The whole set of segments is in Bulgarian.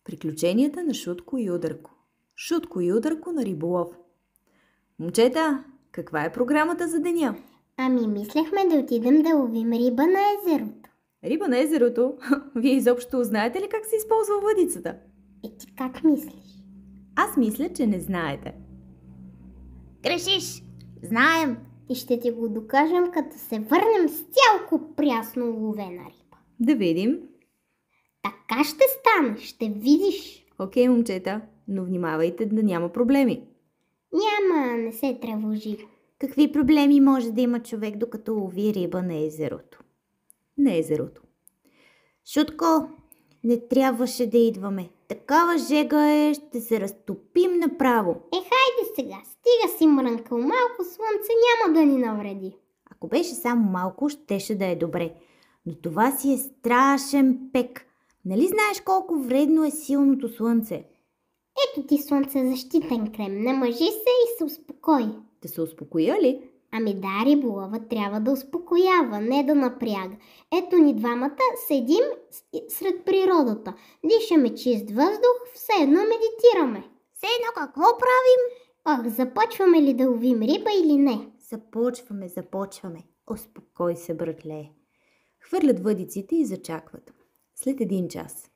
Приключенията на Шутко и Ударко. Шутко и Ударко на риболов. Момчета, каква е програмата за деня? Мислехме да отидем да ловим риба на езерото. Риба на езерото? Вие изобщо знаете ли как се използва въдицата? Ти как мислиш? Аз мисля, че не знаете. Грешиш! Знаем! И ще ти го докажем, като се върнем с цялко прясно ловена риба. Да видим. Така ще стане, ще видиш. Окей, момчета, но внимавайте да няма проблеми. Няма, не се тревожи. Какви проблеми може да има човек, докато лови риба на езерото? На езерото. Шутко, не трябваше да идваме. Такава жега е, ще се разтопим направо. Хайде сега, стига си мрънкал, малко слънце няма да ни навреди. Ако беше само малко, щеше да е добре. Но това си е страшен пек. Нали знаеш колко вредно е силното слънце? Ето ти слънцезащитен крем, намажи се и се успокой. Да се успокоя ли? Да, риболова трябва да успокоява, не да напряга. Ето ни двамата седим сред природата. Дишаме чист въздух, все едно медитираме. Все едно какво правим? Започваме ли да ловим риба или не? Започваме. Успокой се, братле. Хвърлят въдиците и зачакват. След 1 час.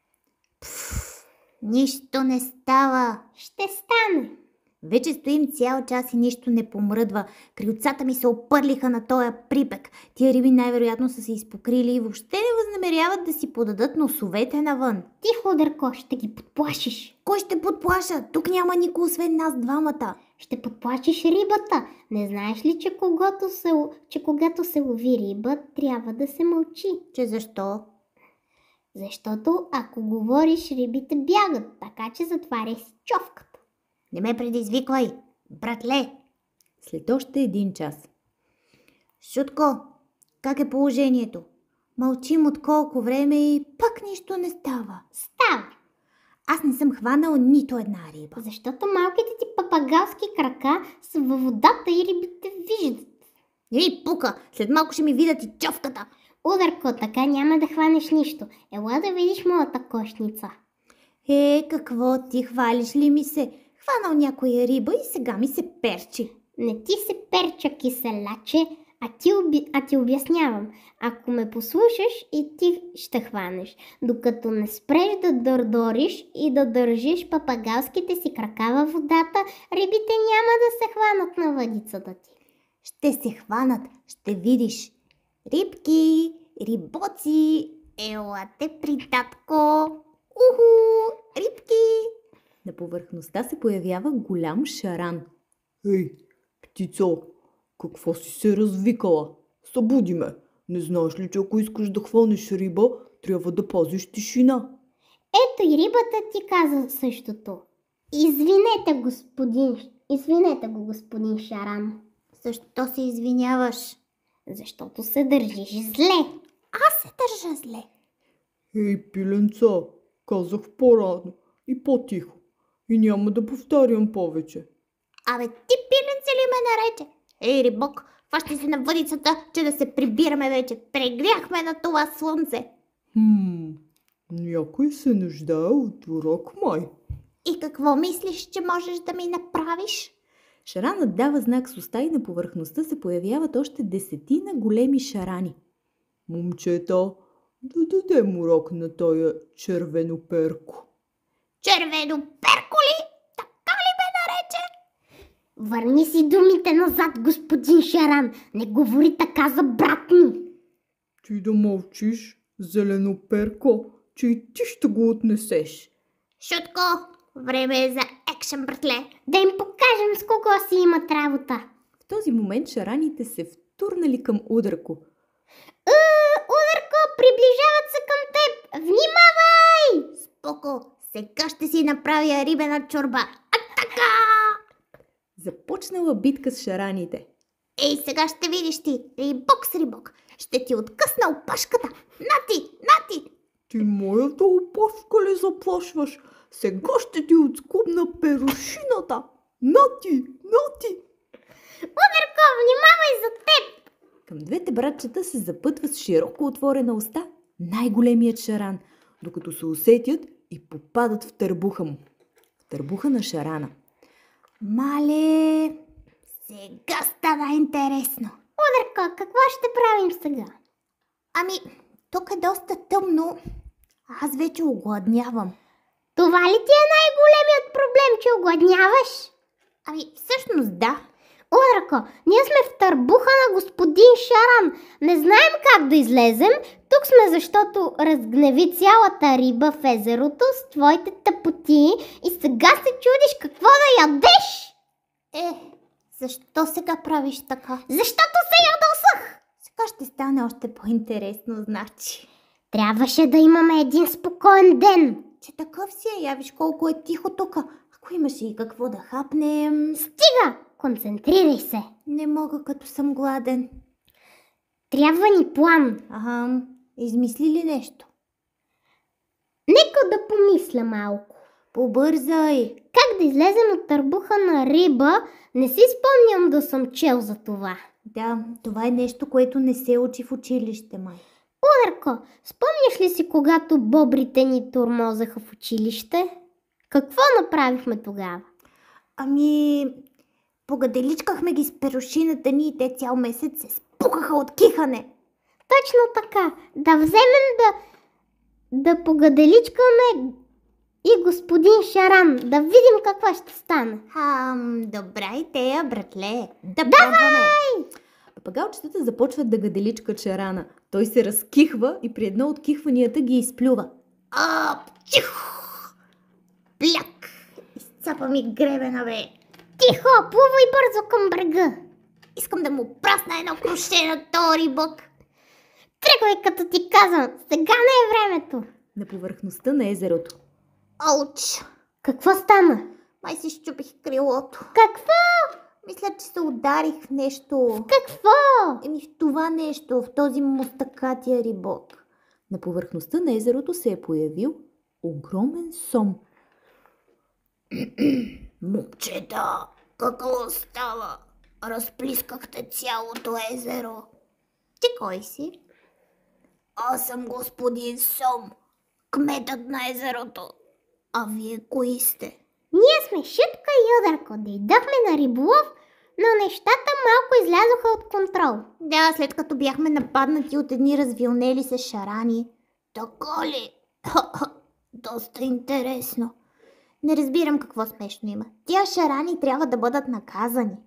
Нищо не става. Ще стане. Вече стоим цял час и нищо не помръдва. Крилцата ми се опърлиха на този припек. Тия риби най-вероятно са се изпокрили и въобще не възнамеряват да си подадат носовете навън. Тихо, Дърко, ще ги подплашиш. Кой ще подплаша? Тук няма никой освен нас двамата. Ще подплашиш рибата. Не знаеш ли, че когато се лови риба, трябва да се мълчи? Че защо? Защото ако говориш, рибите бягат, така че затваряй си човката. Не ме предизвиквай, братле. След още 1 час. Шутко, как е положението? Мълчим от колко време и пак нищо не става. Става. Аз не съм хванал нито една риба. Защото малките ти папагалски крака са във водата и рибите виждат. Пука, след малко ще ми видят и човката. Ударко, така няма да хванеш нищо. Ела да видиш моята кошница. Какво ти хвалиш ли ми се? Хванал някоя риба и сега ми се перчи. Не ти се перча, киселяче, а ти обяснявам. Ако ме послушаш, и ти ще хванеш. Докато не спреш да дърдориш и да държиш папагалските си крака във водата, рибите няма да се хванат на въдицата ти. Ще се хванат, ще видиш. Рибки, рибоци, елате при татко. Рибки! На повърхността се появява голям шаран. Ей, птицо, какво си се развикала? Събуди ме. Не знаеш ли, че ако искаш да хванеш риба, трябва да пазиш тишина? Ето и рибата ти каза същото. Извинете го, господин Шаран. Защо се извиняваш? Защото се държиш зле. Аз се държа зле. Ей, пиленца, казах по-рано и по-тихо. И няма да повтарям повече. Ти пиленце ли ме нарече? Ей, рибок, фащи се на въдицата, че да се прибираме вече. Прегряхме на това слънце. Някой се нуждае от урок, май. И какво мислиш, че можеш да ми направиш? Шаранът дава знак с уста и на повърхността се появяват още 10 големи шарани. Момчета, да дадем урок на тоя червеноперко. Червеноперко ли? Така ли ме нарече? Върни си думите назад, господин Шаран. Не говори така за брат ми. Ти да мълчиш, зеленоперко, че и ти ще го отнесеш. Шутко, време е за екшен, братле. Да им покажем с кого си имат работа. В този момент шараните се втурнали към Ударко. Ударко, приближават се към теб. Внимавай! Споко, сега ще си направя рибена чорба. Атака! Започнала битка с шараните. Ей, сега ще видиш ти, рибок с рибок. Ще ти откъсна опашката. Нати! Ти моята опашка ли заплашваш? Сега ще ти отскубна перушината. Нати! Ударко, внимавай за теб! Към двете братчета се запътва с широко отворена уста най-големият шаран, докато се усетят и попадат в търбуха му. В търбуха на Шарана. Мале, сега стана интересно. Ударко, какво ще правим сега? Ами, тук е доста тъмно. Аз вече огладнявам. Това ли ти е най-големият проблем, че огладняваш? Ами, всъщност да. Ударко, ние сме в търбуха на господин Шаран. Не знаем как да излезем. Тук сме, защото разгневи цялата риба в езерото с твоите тъпоти и сега се чудиш какво да ядеш. Защо сега правиш така? Защото се ядосах. Сега ще стане още по-интересно, значи. Трябваше да имаме един спокоен ден. Че такъв си е, я виж колко е тихо тук. Ако имаше и какво да хапнем... Стига! Концентрирай се. Не мога, като съм гладен. Трябва ни план. Измисли ли нещо? Нека да помисля малко. Побързай! Как да излезем от търбуха на риба? Не си спомням да съм чел за това. Да, това е нещо, което не се учи в училище, май. Ударко, спомняш ли си, когато бобрите ни тормозаха в училище? Какво направихме тогава? Ами, погаделичкахме ги с перушината ни и те цял месец се спукаха от кихане. Точно така. Да вземем да погаделичкаме и господин Шаран. Да видим какво ще стане. Добра идея, братле. Да Давай! пробваме. Папагалчетата започват да гаделичкат Шарана. Той се разкихва и при едно от кихванията ги изплюва. Чих! Пляк! Изцапа ми гребена, бе. Тихо, плувай бързо към брега. Искам да му прасна едно круше на този рибък. Тръгвай, като ти казвам. Сега не е времето. На повърхността на езерото. Ауч! Какво стана? Май си щупих крилото. Какво? Мисля, че се ударих в нещо. Какво? В това нещо, в този мустакатия рибок. На повърхността на езерото се е появил огромен сом. Момчета, какво става? Разплискахте цялото езеро. Ти кой си? Аз съм господин Сом, кметът на езерото. А вие кои сте? Ние сме Шипка и Ударко. Дойдохме на риболов, но нещата малко излязоха от контрол. Да, след като бяхме нападнати от едни развилнели се шарани. Така ли? Доста интересно. Не разбирам какво смешно има. Тия шарани трябва да бъдат наказани.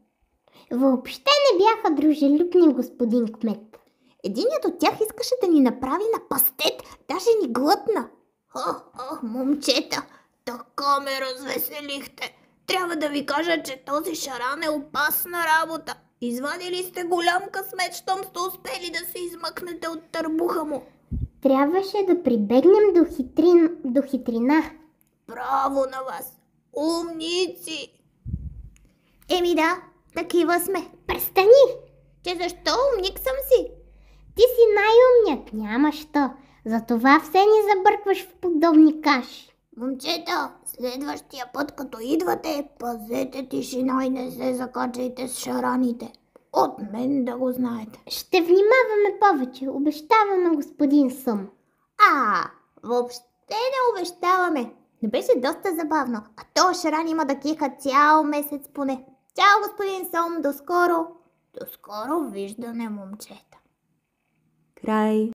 Въобще не бяха дружелюбни, господин кмет. Единият от тях искаше да ни направи на пастет, даже ни глътна. Момчета, така ме развеселихте. Трябва да ви кажа, че този шаран е опасна работа. Извадили сте голям късмет, щом сте успели да се измъкнете от търбуха му. Трябваше да прибегнем до хитрина. Браво на вас! Умници! Да, такива сме. Престани! Че защо умник съм си? Ти си най-умният, няма що. Затова все ни забъркваш в подобни каши. Момчета, следващия път, като идвате, пазете тишина и не се закачайте с шараните. От мен да го знаете. Ще внимаваме повече, обещаваме, господин Сом. Въобще не обещаваме. Не беше доста забавно, а то шаран има да киха цял месец поне. Чао, господин Сом, до скоро. До скоро виждане, момчета. Край.